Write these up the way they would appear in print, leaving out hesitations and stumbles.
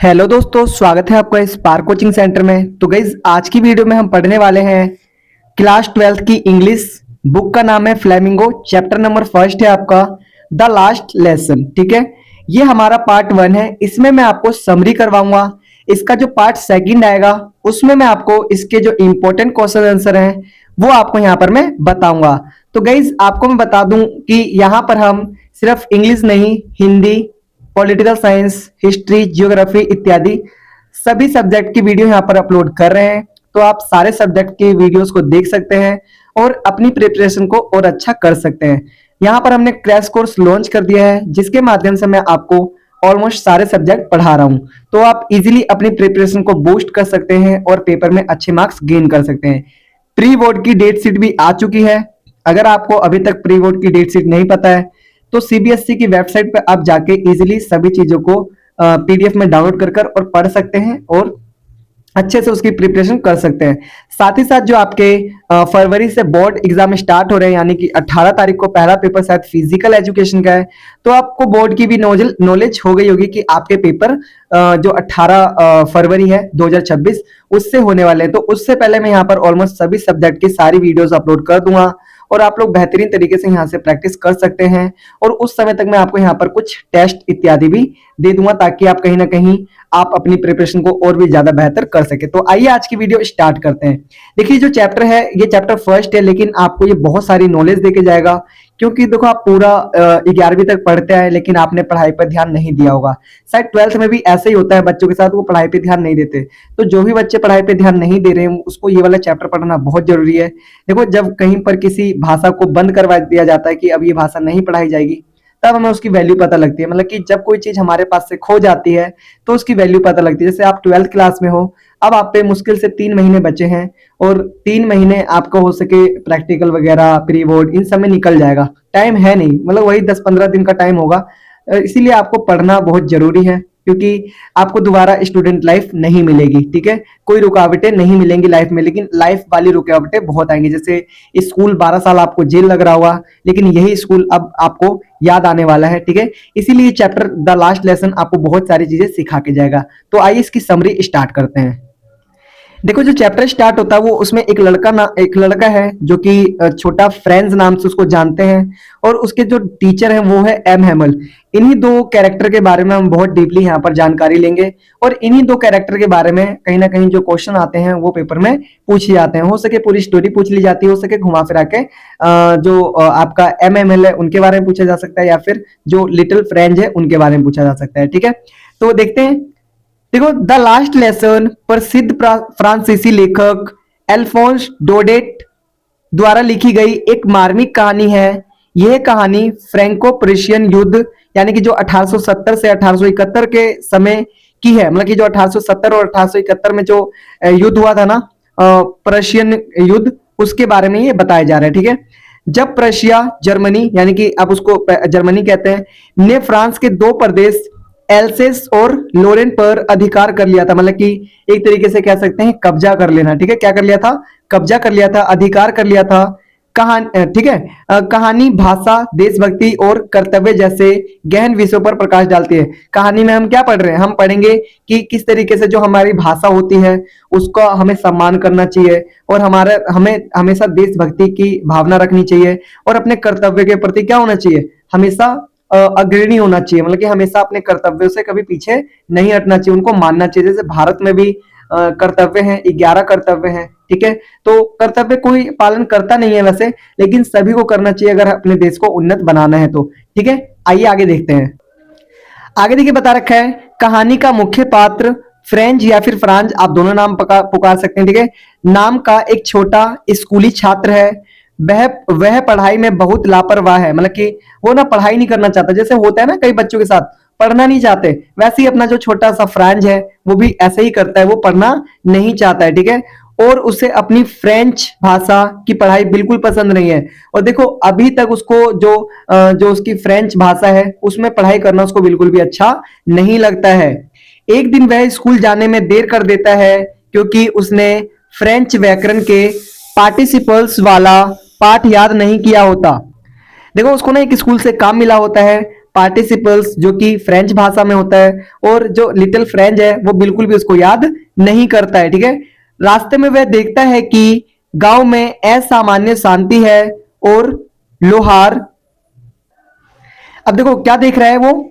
Hello दोस्तों, स्वागत है आपका इस पार कोचिंग सेंटर में। तो गाइज आज की वीडियो में हम पढ़ने वाले हैं क्लास 12th की इंग्लिश। बुक का नाम है फ्लेमिंगो। चैप्टर नंबर फर्स्ट है आपका द लास्ट लेसन। ठीक है, ये हमारा पार्ट 1 है। इसमें मैं आपको समरी करवाऊंगा। इसका जो पार्ट सेकंड आएगा उसमें मैं आपको इसके जो इंपॉर्टेंट क्वेश्चन आंसर हैं वो आपको यहाँ पर मैं बताऊंगा। तो गाइज आपको मैं बता दूं कि यहाँ पर हम सिर्फ इंग्लिश नहीं, Hindi, political science, history, geography इत्यादि सभी सब्जेक्ट की वीडियो यहाँ पर अपलोड कर रहे हैं। तो आप सारे सब्जेक्ट की वीडियोस को देख सकते हैं और अपनी प्रिपरेशन को और अच्छा कर सकते हैं। यहाँ पर हमने क्रैश कोर्स लॉन्च कर दिया है जिसके माध्यम से मैं आपको ऑलमोस्ट सारे सब्जेक्ट पढ़ा रहा हूँ। तो आप इजीली अपनी प्रिपरेशन को बूस्ट कर सकते हैं और पेपर में अच्छे मार्क्स गेन कर सकते हैं। प्री बोर्ड की डेट शीट भी आ चुकी है। अगर आपको अभी तक प्री बोर्ड की डेट शीट नहीं पता है तो सीबीएसई की वेबसाइट पे आप जाके इजीली सभी चीजों को पीडीएफ में डाउनलोड कर और पढ़ सकते हैं और अच्छे से उसकी प्रिपरेशन कर सकते हैं। साथ ही साथ जो आपके फरवरी से बोर्ड एग्जाम स्टार्ट हो रहे हैं, यानी कि 18 तारीख को पहला पेपर शायद फिजिकल एजुकेशन का है, तो आपको बोर्ड की भी नॉलेज हो गई होगी कि आपके पेपर जो 18 फरवरी है 2026 उससे होने वाले हैं। तो उससे पहले मैं यहाँ पर ऑलमोस्ट सभी सब्जेक्ट की सारी वीडियोस अपलोड कर दूंगा और आप लोग बेहतरीन तरीके से यहाँ से प्रैक्टिस कर सकते हैं। और उस समय तक मैं आपको यहाँ पर कुछ टेस्ट इत्यादि भी दे दूंगा ताकि आप कहीं ना कहीं आप अपनी प्रिपरेशन को और भी ज्यादा बेहतर कर सके। तो आइए आज की वीडियो स्टार्ट करते हैं। देखिए जो चैप्टर है ये चैप्टर फर्स्ट है, लेकिन आपको ये बहुत सारी नॉलेज देके जाएगा। क्योंकि देखो आप पूरा 11वीं तक पढ़ते आए लेकिन आपने पढ़ाई पर ध्यान नहीं दिया होगा। शायद 12th में भी ऐसे ही होता है बच्चों के साथ, वो पढ़ाई पे ध्यान नहीं देते। तो जो भी बच्चे पढ़ाई पे ध्यान नहीं दे रहे हैं उसको ये वाला चैप्टर पढ़ना बहुत जरूरी है। देखो जब कहीं पर किसी भाषा को बंद करवा दिया जाता है कि अब ये भाषा नहीं पढ़ाई जाएगी, तब हमें उसकी वैल्यू पता लगती है। मतलब कि जब कोई चीज हमारे पास से खो जाती है तो उसकी वैल्यू पता लगती है। जैसे आप 12th क्लास में हो, अब आप पे मुश्किल से 3 महीने बचे हैं और 3 महीने आपको हो सके प्रैक्टिकल वगैरह प्री बोर्ड इन सब में निकल जाएगा। टाइम है नहीं, मतलब वही 10-15 दिन का टाइम होगा। इसीलिए आपको पढ़ना बहुत जरूरी है क्योंकि आपको दोबारा स्टूडेंट लाइफ नहीं मिलेगी। ठीक है, कोई रुकावटें नहीं मिलेंगी लाइफ में, लेकिन लाइफ वाली रुकावटें बहुत आएंगी। जैसे स्कूल 12 साल आपको जेल लग रहा हुआ, लेकिन यही स्कूल अब आपको याद आने वाला है। ठीक है, इसीलिए चैप्टर द लास्ट लेसन आपको बहुत सारी चीजें सिखा के जाएगा। तो आइए इसकी समरी स्टार्ट करते हैं। देखो जो चैप्टर स्टार्ट होता है वो उसमें एक लड़का है जो कि छोटा फ्रेंड्स नाम से उसको जानते हैं और उसके जो टीचर हैं वो है एम हेमल। इन्हीं दो कैरेक्टर के बारे में हम बहुत डीपली यहाँ पर जानकारी लेंगे और इन्हीं दो कैरेक्टर के बारे में कहीं ना कहीं जो क्वेश्चन आते हैं वो पेपर में पूछे जाते हैं। हो सके पूरी स्टोरी पूछ ली जाती है, हो सके घुमा फिरा के जो आपका एम है उनके बारे में पूछा जा सकता है या फिर जो लिटिल फ्रेंड्स है उनके बारे में पूछा जा सकता है। ठीक है, तो देखते हैं। देखो द लास्ट लेसन प्रसिद्ध फ्रांसीसी लेखक एल्फोंस डोडेट द्वारा लिखी गई एक मार्मिक कहानी है। यह कहानी फ्रैंको प्रेशियन युद्ध यानी कि जो 1870 से 1871 के समय की है। मतलब कि जो 1870 और 1871 में जो युद्ध हुआ था ना, प्रशियन युद्ध, उसके बारे में ये बताया जा रहा है। ठीक है, जब प्रशिया जर्मनी, यानी कि अब उसको जर्मनी कहते हैं, ने फ्रांस के दो प्रदेश एल्सेस और लोरेन पर अधिकार कर लिया था। मतलब कि एक तरीके से कह सकते हैं कब्जा कर लेना। ठीक है, क्या कर लिया था? कब्जा कर लिया था, अधिकार कर लिया था। कहानी, ठीक है, कहानी भाषा, देशभक्ति और कर्तव्य जैसे गहन विषयों पर प्रकाश डालती है। कहानी में हम क्या पढ़ रहे हैं? हम पढ़ेंगे कि किस तरीके से जो हमारी भाषा होती है उसका हमें सम्मान करना चाहिए और हमें हमेशा देशभक्ति की भावना रखनी चाहिए और अपने कर्तव्य के प्रति क्या होना चाहिए? हमेशा अग्रणी होना चाहिए। मतलब कि हमेशा अपने कर्तव्यों से कभी पीछे नहीं हटना चाहिए, उनको मानना चाहिए। जैसे भारत में भी कर्तव्य हैं, 11 कर्तव्य हैं। ठीक है, तो कर्तव्य कोई पालन करता नहीं है वैसे, लेकिन सभी को करना चाहिए अगर अपने देश को उन्नत बनाना है तो। ठीक है, आइए आगे देखते हैं। आगे देखिए बता रखा है कहानी का मुख्य पात्र फ्रेंच या फिर फ्रांज, आप दोनों नाम पुकार सकते हैं। ठीक है, नाम का एक छोटा स्कूली छात्र है। वह पढ़ाई में बहुत लापरवाह है। मतलब कि वो ना पढ़ाई नहीं करना चाहता। जैसे होता है ना कई बच्चों के साथ, पढ़ना नहीं चाहते, वैसे ही अपना जो छोटा सा फ्रांज है वो भी ऐसे ही करता है, वो पढ़ना नहीं चाहता है। ठीक है, और उसे अपनी फ्रेंच भाषा की पढ़ाई बिल्कुल पसंद नहीं है। और देखो अभी तक उसको जो उसकी फ्रेंच भाषा है उसमें पढ़ाई करना उसको बिल्कुल भी अच्छा नहीं लगता है। एक दिन वह स्कूल जाने में देर कर देता है क्योंकि उसने फ्रेंच व्याकरण के पार्टिसिपल्स वाला पाठ याद नहीं किया होता। देखो उसको ना एक स्कूल से काम मिला होता है पार्टिसिपल्स जो कि फ्रेंच भाषा में होता है, और जो लिटिल फ्रेंच है वो बिल्कुल भी उसको याद नहीं करता है। ठीक है, रास्ते में वह देखता है कि गांव में असामान्य शांति है और लोहार, अब देखो क्या देख रहा है वो,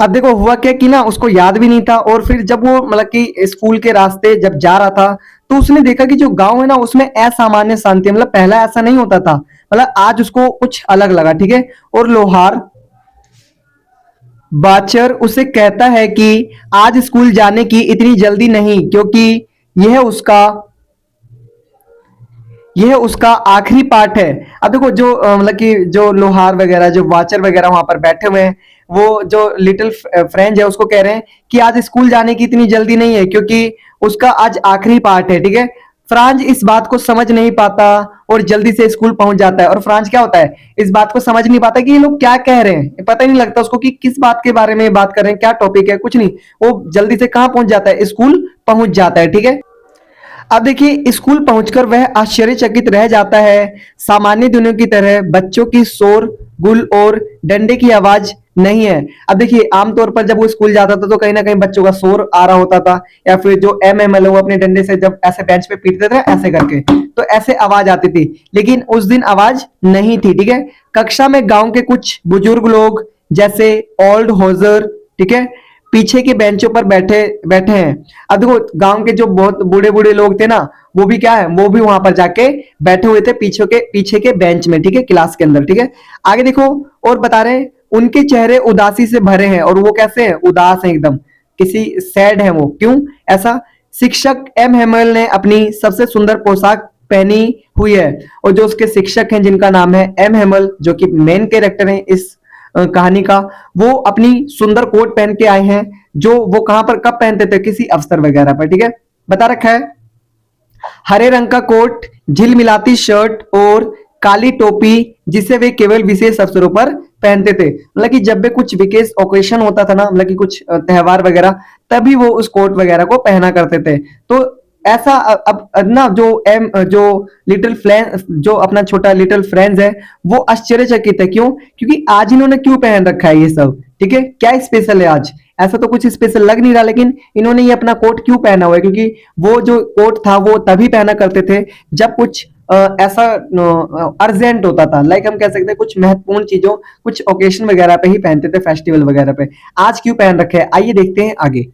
अब देखो हुआ क्या कि ना उसको याद भी नहीं था, और फिर जब वो मतलब कि स्कूल के रास्ते जब जा रहा था तो उसने देखा कि जो गांव है ना उसमें असामान्य शांति है, मतलब पहला ऐसा नहीं होता था, मतलब आज उसको कुछ अलग लगा। ठीक है, और लोहार बाचर उसे कहता है कि आज स्कूल जाने की इतनी जल्दी नहीं, क्योंकि यह उसका यह उसका आखिरी पार्ट है। अब देखो जो मतलब कि जो लोहार वगैरह जो वाचर वगैरह वहां पर बैठे हुए हैं, वो जो लिटिल फ्रेंच है उसको कह रहे हैं कि आज स्कूल जाने की इतनी जल्दी नहीं है, क्योंकि उसका आज आखिरी पार्ट है। ठीक है, फ्रांज इस बात को समझ नहीं पाता और जल्दी से स्कूल पहुंच जाता है। और फ्रांज क्या होता है, इस बात को समझ नहीं पाता कि ये लोग क्या कह रहे हैं, पता ही नहीं लगता उसको कि किस बात के बारे में बात कर रहे हैं, क्या टॉपिक है, कुछ नहीं। वो जल्दी से कहां पहुंच जाता है, स्कूल पहुंच जाता है। ठीक है, अब देखिए स्कूल पहुंचकर वह आश्चर्यचकित रह जाता है। सामान्य दिनों की तरह बच्चों की शोर गुल और डंडे की आवाज नहीं है। अब देखिए आमतौर पर जब वो स्कूल जाता था तो कहीं ना कहीं बच्चों का शोर आ रहा होता था, या फिर जो एमएमएल वो अपने डंडे से जब ऐसे बेंच पे पीटते थे ऐसे करके, तो ऐसे आवाज आती थी, लेकिन उस दिन आवाज नहीं थी। ठीक है, कक्षा में गांव के कुछ बुजुर्ग लोग जैसे ओल्ड होजर, ठीक है, पीछे के बेंचों पर बैठे बैठे हैं। अब देखो गांव के जो बहुत बूढ़े बूढ़े लोग थे ना, वो भी क्या है, वो भी वहां पर जाके बैठे हुए थे पीछे के बेंच में। ठीक है, क्लास के अंदर। ठीक है, आगे देखो, और बता रहे हैं उनके चेहरे उदासी से भरे हैं, और वो कैसे हैं, उदास हैं एकदम, किसी सैड है वो, क्यों ऐसा। शिक्षक एम हेमल ने अपनी सबसे सुंदर पोशाक पहनी हुई है, और जो उसके शिक्षक हैं जिनका नाम है एम हेमल, जो कि मेन कैरेक्टर है इस कहानी का, वो अपनी सुंदर कोट पहन के आए हैं, जो वो कहां पर कब पहनते थे, किसी अवसर वगैरह पर। ठीक है, बता रखा है हरे रंग का कोट, झिलमिलाती शर्ट और काली टोपी, जिसे वे केवल विशेष अवसरों पर पहनते थे। मतलब कि जब भी कुछ विशेष ओकेशन होता था ना, मतलब कि कुछ त्योहार वगैरह, तभी वो उस कोट वगैरह को पहना करते थे। तो ऐसा अब ना जो लिटिल फ्रेंड, जो अपना छोटा लिटिल फ्रेंड्स है, वो आश्चर्यचकित है, क्यों, क्योंकि आज इन्होंने क्यों पहन रखा है ये सब। ठीक है, क्या स्पेशल है आज, ऐसा तो कुछ स्पेशल लग नहीं रहा, लेकिन इन्होंने ये अपना कोट क्यों पहना हुआ है, क्योंकि वो जो कोट था वो तभी पहना करते थे जब कुछ ऐसा अर्जेंट होता था, लाइक हम कह सकते हैं कुछ महत्वपूर्ण चीजों, कुछ ओकेशन वगैरह पे ही पहनते थे, फेस्टिवल वगैरह पे। आज क्यों पहन रखे हैं, आइए देखते हैं आगे।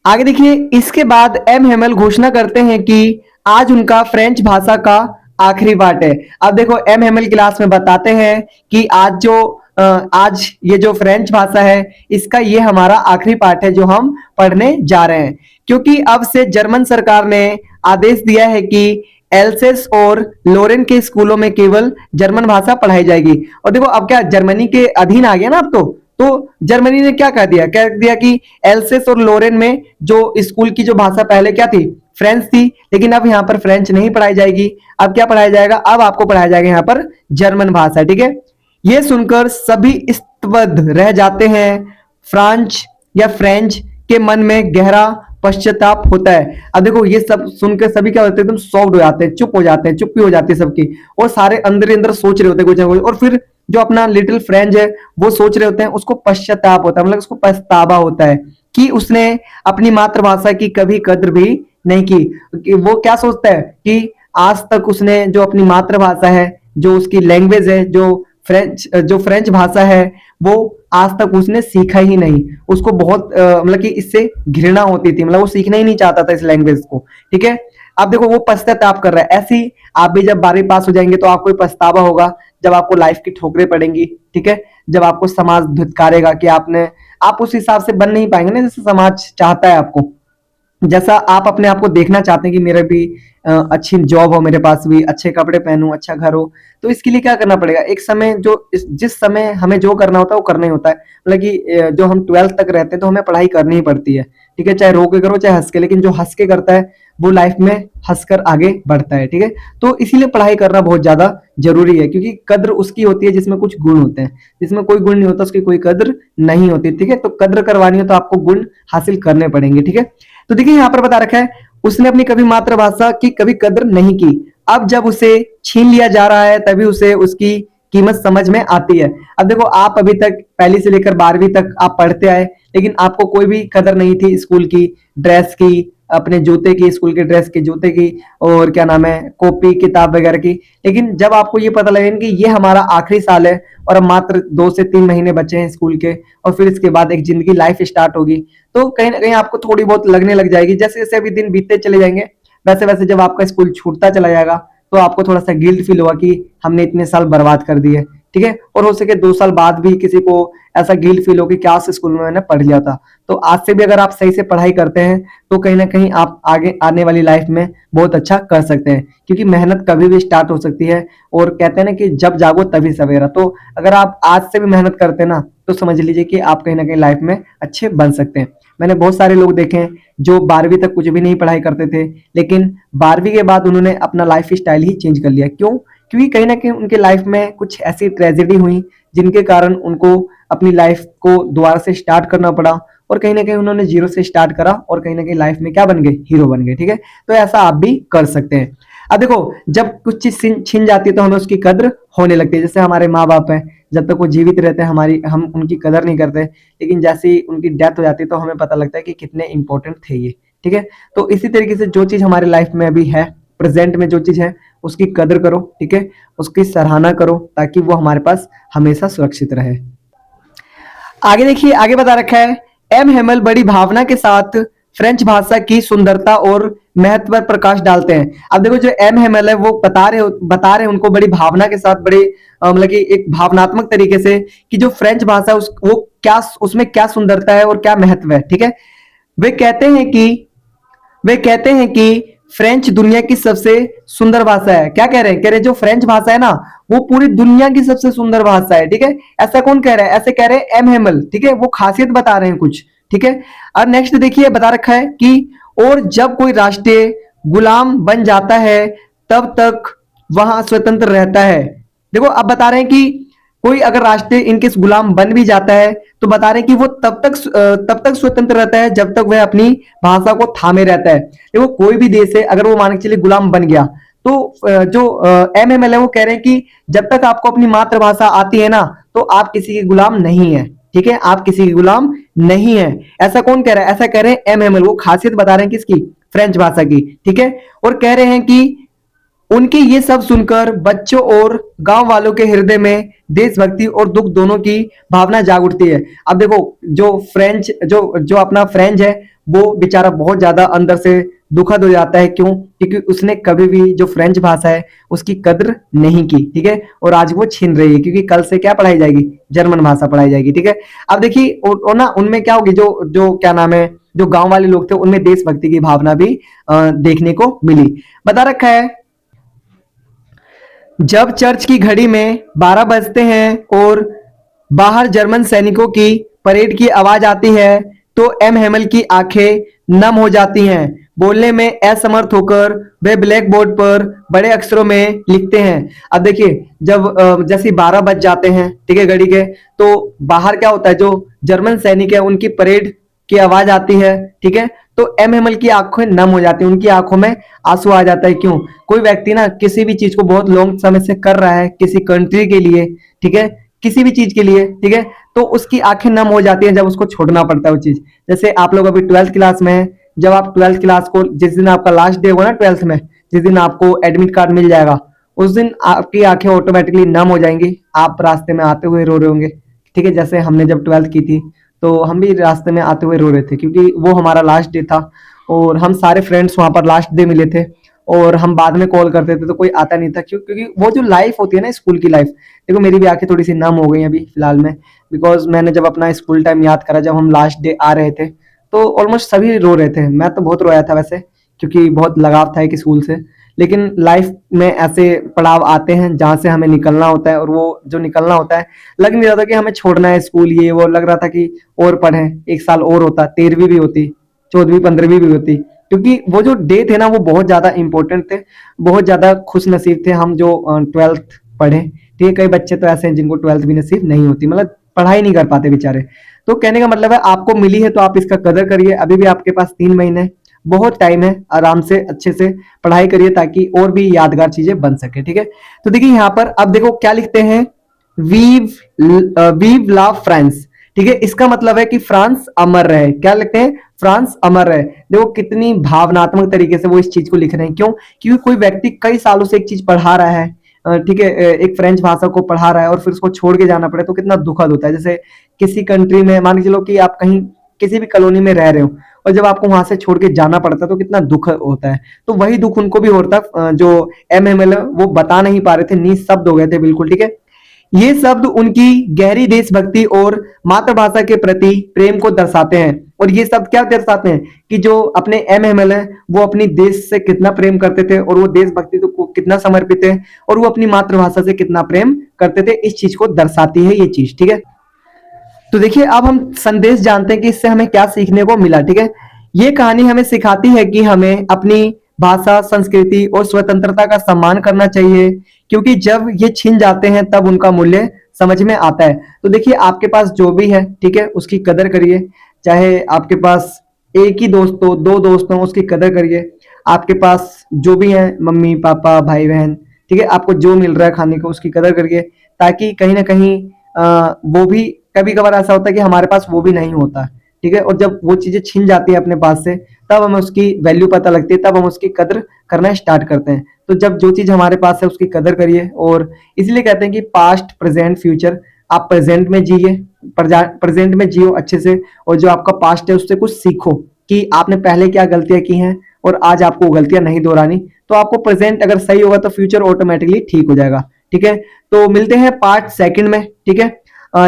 आगे देखिए, इसके बाद एम हेमल घोषणा करते हैं कि आज उनका फ्रेंच भाषा का आखिरी पाठ है। अब देखो एम हेमल क्लास में बताते हैं कि आज ये जो फ्रेंच भाषा है इसका ये हमारा आखिरी पाठ है जो हम पढ़ने जा रहे हैं, क्योंकि अब से जर्मन सरकार ने आदेश दिया है कि एल्सेस और लोरेन के स्कूलों में केवल जर्मन भाषा पढ़ाई जाएगी। और देखो अब क्या जर्मनी के अधीन आ गया ना अब तो जर्मनी ने क्या कह दिया कि एल्सेस और लोरेन में जो स्कूल की जो भाषा पहले क्या थी, फ्रेंच थी, लेकिन अब यहाँ पर फ्रेंच नहीं पढ़ाई जाएगी। अब क्या पढ़ाया जाएगा, अब आपको पढ़ाया जाएगा यहाँ पर जर्मन भाषा। ठीक है, ये सुनकर सभी स्तब्ध रह जाते हैं। फ्रांच या फ्रेंच के मन में गहरा पश्चाताप होता है। अब देखो ये सब सुनकर सभी क्या होते हैं, एकदम सॉफ्ट हो जाते हैं, चुप हो जाते हैं, चुप्पी हो जाती है सबकी, और सारे अंदर ही अंदर सोच रहे होते हैं कुछ ना कुछ। और फिर जो अपना लिटिल फ्रेंच है वो सोच रहे होते हैं, उसको पश्चाताप होता है, मतलब उसको पछतावा होता है कि उसने अपनी मातृभाषा की कभी कद्र भी नहीं की। कि वो क्या सोचता है कि आज तक उसने जो अपनी मातृभाषा है, जो उसकी लैंग्वेज है, जो फ्रेंच भाषा है, वो आज तक उसने सीखा ही नहीं। उसको बहुत मतलब कि इससे घृणा होती थी, मतलब वो सीखना ही नहीं चाहता था इस लैंग्वेज को। ठीक है, अब देखो वो पश्चाताप कर रहा है। ऐसे ही आप भी जब 12वीं पास हो जाएंगे तो आपको पछतावा होगा, जब आपको लाइफ की ठोकरें पड़ेंगी। ठीक है, जब आपको समाज धुतकारेगा कि आप उस हिसाब से बन नहीं पाएंगे ना जैसे समाज चाहता है आपको, जैसा आप अपने आप को देखना चाहते हैं कि मेरे भी अच्छी जॉब हो, मेरे पास भी अच्छे कपड़े पहनूं, अच्छा घर हो। तो इसके लिए क्या करना पड़ेगा, एक समय जिस समय हमें जो करना होता है वो करना ही होता है। मतलब कि जो हम 12th तक रहते हैं तो हमें पढ़ाई करनी ही पड़ती है। ठीक है, चाहे रो के करो चाहे हंस के, लेकिन जो हंस के करता है वो लाइफ में हंसकर आगे बढ़ता है। ठीक है, तो इसीलिए पढ़ाई करना बहुत ज्यादा जरूरी है, क्योंकि कद्र उसकी होती है जिसमें कुछ गुण होते हैं, जिसमें कोई गुण नहीं होता उसकी कोई कद्र नहीं होती। ठीक है, तो कद्र करवानी हो तो आपको गुण हासिल करने पड़ेंगे। ठीक है, तो देखिए यहाँ पर बता रखा है उसने अपनी कभी मातृभाषा की कभी कद्र नहीं की। अब जब उसे छीन लिया जा रहा है तभी उसे उसकी कीमत समझ में आती है। अब देखो आप अभी तक पहली से लेकर 12वीं तक आप पढ़ते आए, लेकिन आपको कोई भी कदर नहीं थी स्कूल की ड्रेस की, अपने जूते की, स्कूल के ड्रेस की, जूते की, और क्या नाम है, कॉपी किताब वगैरह की। लेकिन जब आपको ये पता लगे कि ये हमारा आखिरी साल है और अब मात्र 2 से 3 महीने बचे हैं स्कूल के, और फिर इसके बाद एक जिंदगी लाइफ स्टार्ट होगी, तो कहीं ना कहीं आपको थोड़ी बहुत लगने लग जाएगी। जैसे जैसे अभी दिन बीतते चले जाएंगे, वैसे वैसे जब आपका स्कूल छूटता चला जाएगा, तो आपको थोड़ा सा गिल्ट फील होगा कि हमने इतने साल बर्बाद कर दिए। ठीक है, और हो सके 2 साल बाद भी किसी को ऐसा गिल्ट फील हो कि क्या उस स्कूल में मैंने पढ़ लिया था। तो आज से भी अगर आप सही से पढ़ाई करते हैं, तो कहीं ना कहीं आप आगे आने वाली लाइफ में बहुत अच्छा कर सकते हैं, क्योंकि मेहनत कभी भी स्टार्ट हो सकती है। और कहते हैं ना कि जब जागो तभी सवेरा। तो अगर आप आज से भी मेहनत करते हैं ना, तो समझ लीजिए कि आप कहीं ना कहीं लाइफ में अच्छे बन सकते हैं। मैंने बहुत सारे लोग देखे हैं जो 12वीं तक कुछ भी नहीं पढ़ाई करते थे, लेकिन 12वीं के बाद उन्होंने अपना लाइफ स्टाइल ही चेंज कर लिया। क्यों? क्योंकि कहीं ना कहीं उनके लाइफ में कुछ ऐसी ट्रेजेडी हुई जिनके कारण उनको अपनी लाइफ को दोबारा से स्टार्ट करना पड़ा, और कहीं ना कहीं उन्होंने जीरो से स्टार्ट करा, और कहीं ना कहीं लाइफ में क्या बन गए, हीरो बन गए। ठीक है, तो ऐसा आप भी कर सकते हैं। अब देखो, जब कुछ चीज छिन जाती है तो हमें उसकी कद्र होने लगती है। जैसे हमारे माँ बाप हैं, जब तक वो जीवित रहते हैं हमारी हम उनकी कदर नहीं करते, लेकिन जैसे ही उनकी डेथ हो जाती है तो हमें पता लगता है कि कितने इंपॉर्टेंट थे ये। ठीक है, तो इसी तरीके से जो चीज हमारी लाइफ में अभी है, प्रेजेंट में जो चीज है, उसकी कदर करो। ठीक है, उसकी सराहना करो, ताकि वो हमारे पास हमेशा सुरक्षित रहे। आगे देखिए, आगे बता रखा है, एम हेमल बड़ी भावना के साथ फ्रेंच भाषा की सुंदरता और महत्व पर प्रकाश डालते हैं। अब देखो, जो एम हेमल है वो बता रहे उनको बड़ी भावना के साथ, बड़े मतलब कि एक भावनात्मक तरीके से, कि जो फ्रेंच भाषा है वो क्या, उसमें क्या सुंदरता है और क्या महत्व है। ठीक है, वे कहते हैं कि वे कहते हैं कि फ्रेंच दुनिया की सबसे सुंदर भाषा है। क्या कह रहे हैं? कह रहे हैं जो फ्रेंच भाषा है ना, वो पूरी दुनिया की सबसे सुंदर भाषा है। ठीक है, ऐसा कौन कह रहा है? ऐसे कह रहे हैं एम हेमल। ठीक है, वो खासियत बता रहे हैं कुछ। ठीक है, और नेक्स्ट देखिए, बता रखा है कि और जब कोई राष्ट्रीय गुलाम बन जाता है, तब तक वहां स्वतंत्र रहता है। देखो, अब बता रहे हैं कि कोई अगर राष्ट्रीय इनके गुलाम बन भी जाता है, तो बता रहे हैं कि वो तब तक स्वतंत्र रहता है जब तक वह अपनी भाषा को थामे रहता है। देखो, कोई भी देश है, अगर वो मान के चलिए गुलाम बन गया, तो जो एमएमएल है वो कह रहे हैं कि जब तक आपको अपनी मातृभाषा आती है ना, तो आप किसी के गुलाम नहीं है। ठीक है, आप किसी के गुलाम नहीं है। ऐसा कौन कह रहा है? ऐसा कह रहे हैं एमएमएल। वो खासियत बता रहे हैं किसकी? फ्रेंच भाषा की। ठीक है, और कह रहे हैं कि उनके ये सब सुनकर बच्चों और गांव वालों के हृदय में देशभक्ति और दुख दोनों की भावना जाग उठती है। अब देखो, जो अपना फ्रेंच है, वो बेचारा बहुत ज्यादा अंदर से दुखद हो जाता है। क्यों? क्योंकि उसने कभी भी जो फ्रेंच भाषा है उसकी कद्र नहीं की। ठीक है, और आज वो छिन रही है, क्योंकि कल से क्या पढ़ाई जाएगी? जर्मन भाषा पढ़ाई जाएगी। ठीक है, अब देखिए, और ना उनमें क्या होगी, जो जो क्या नाम है, जो गांव वाले लोग थे, उनमें देशभक्ति की भावना भी देखने को मिली। बता रखा है, जब चर्च की घड़ी में 12 बजते हैं और बाहर जर्मन सैनिकों की परेड की आवाज आती है, तो एम हेमल की आंखें नम हो जाती हैं। बोलने में असमर्थ होकर वे ब्लैक बोर्ड पर बड़े अक्षरों में लिखते हैं। अब देखिए, जब जैसे 12 बज जाते हैं, ठीक है, घड़ी के, तो बाहर क्या होता है, जो जर्मन सैनिक है उनकी परेड की आवाज आती है। ठीक है, तो एम हेमल की आंखें नम हो जाती हैं, उनकी आंखों में आंसू आ जाता है। क्यों? कोई व्यक्ति ना किसी भी चीज को बहुत लॉन्ग समय से कर रहा है, किसी कंट्री के लिए, ठीक है, किसी भी चीज के लिए, ठीक है, तो उसकी आंखें नम हो जाती हैं जब उसको छोड़ना पड़ता है वो चीज। जैसे आप लोग अभी 12th क्लास में हैं, जब आप 12th क्लास को, जिस दिन आपका लास्ट डे होगा ना 12th में, जिस दिन आपको एडमिट कार्ड मिल जाएगा, उस दिन आपकी आंखें ऑटोमेटिकली नम हो जाएंगी। आप रास्ते में आते हुए रो रहे होंगे। ठीक है, जैसे हमने जब 12th की थी, तो हम भी रास्ते में आते हुए रो रहे थे, क्योंकि वो हमारा लास्ट डे था, और हम सारे फ्रेंड्स वहां पर लास्ट डे मिले थे, और हम बाद में कॉल करते थे तो कोई आता नहीं था। क्यों? क्योंकि वो जो लाइफ होती है ना, स्कूल की लाइफ, देखो मेरी भी आंखें थोड़ी सी नम हो गई अभी फिलहाल में, बिकॉज मैंने जब अपना स्कूल टाइम याद करा, जब हम लास्ट डे आ रहे थे, तो ऑलमोस्ट सभी रो रहे थे। मैं तो बहुत रोया था वैसे, क्योंकि बहुत लगाव था एक स्कूल से। लेकिन लाइफ में ऐसे पड़ाव आते हैं जहां से हमें निकलना होता है, और वो जो निकलना होता है, लग नहीं रहा था कि हमें छोड़ना है स्कूल, ये वो, लग रहा था कि और पढ़ें, एक साल और होता, 13वीं भी होती, 14वीं 15वीं भी होती। क्योंकि वो जो डे थे ना, वो बहुत ज्यादा इंपॉर्टेंट थे, बहुत ज्यादा खुश नसीब थे हम जो 12th पढ़े। ठीक है, कई बच्चे तो ऐसे हैं जिनको 12th भी नसीब नहीं होती, मतलब पढ़ाई नहीं कर पाते बेचारे। तो कहने का मतलब है, आपको मिली है तो आप इसका कदर करिए। अभी भी आपके पास 3 महीने, बहुत टाइम है, आराम से अच्छे से पढ़ाई करिए, ताकि और भी यादगार चीजें बन सके। ठीक है, तो देखिए यहाँ पर अब देखो क्या लिखते हैं, वीव ला फ्रांस। ठीक है, इसका मतलब है कि फ्रांस अमर रहे। क्या लिखते हैं? फ्रांस अमर रहे। देखो कितनी भावनात्मक तरीके से वो इस चीज को लिख रहे हैं। क्यों? क्योंकि कोई व्यक्ति कई सालों से एक चीज पढ़ा रहा है, ठीक है, एक फ्रेंच भाषा को पढ़ा रहा है और फिर उसको छोड़ के जाना पड़े तो कितना दुखद होता है। जैसे किसी कंट्री में मान के चलो कि आप कहीं किसी भी कॉलोनी में रह रहे हो और जब आपको वहां से छोड़ के जाना पड़ता है तो कितना दुख होता है। तो वही दुख उनको भी होता है। जो एमएमएल वो बता नहीं पा रहे थे, निःशब्द हो गए थे बिल्कुल। ठीक है, ये शब्द उनकी गहरी देशभक्ति और मातृभाषा के प्रति प्रेम को दर्शाते हैं। और ये शब्द क्या दर्शाते हैं कि जो अपने एमएमएल है वो अपनी देश से कितना प्रेम करते थे और वो देशभक्ति को कितना समर्पित है और वो अपनी मातृभाषा से कितना प्रेम करते थे, इस चीज को दर्शाती है ये चीज। ठीक है, तो देखिए अब हम संदेश जानते हैं कि इससे हमें क्या सीखने को मिला। ठीक है, ये कहानी हमें सिखाती है कि हमें अपनी भाषा, संस्कृति और स्वतंत्रता का सम्मान करना चाहिए, क्योंकि जब ये छिन जाते हैं तब उनका मूल्य समझ में आता है। तो देखिए आपके पास जो भी है, ठीक है, उसकी कदर करिए। चाहे आपके पास एक ही दोस्त हो, दो दोस्त हो, उसकी कदर करिए। आपके पास जो भी है, मम्मी पापा भाई बहन, ठीक है, आपको जो मिल रहा है खाने को उसकी कदर करिए, ताकि कहीं ना कहीं वो भी, कभी कभार ऐसा होता है कि हमारे पास वो भी नहीं होता। ठीक है, और जब वो चीजें छिन जाती है अपने पास से तब हमें उसकी वैल्यू पता लगती है, तब हम उसकी कदर करना स्टार्ट करते हैं। तो जब जो चीज हमारे पास है उसकी कदर करिए। और इसलिए कहते हैं कि पास्ट प्रेजेंट फ्यूचर, आप प्रेजेंट में जिए, प्रेजेंट में जियो अच्छे से, और जो आपका पास्ट है उससे कुछ सीखो कि आपने पहले क्या गलतियां की हैं और आज आपको वो गलतियां नहीं दोहरानी। तो आपको प्रेजेंट अगर सही होगा तो फ्यूचर ऑटोमेटिकली ठीक हो जाएगा। ठीक है, तो मिलते हैं पार्ट सेकंड में। ठीक है,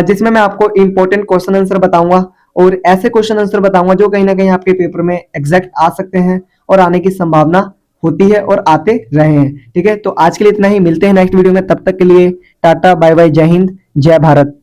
जिसमें मैं आपको इंपॉर्टेंट क्वेश्चन आंसर बताऊंगा और ऐसे क्वेश्चन आंसर बताऊंगा जो कहीं ना कहीं आपके पेपर में एग्जैक्ट आ सकते हैं और आने की संभावना होती है और आते रहे हैं। ठीक है, तो आज के लिए इतना ही, मिलते हैं नेक्स्ट वीडियो में। तब तक के लिए टाटा बाय बाय, जय हिंद, जय भारत।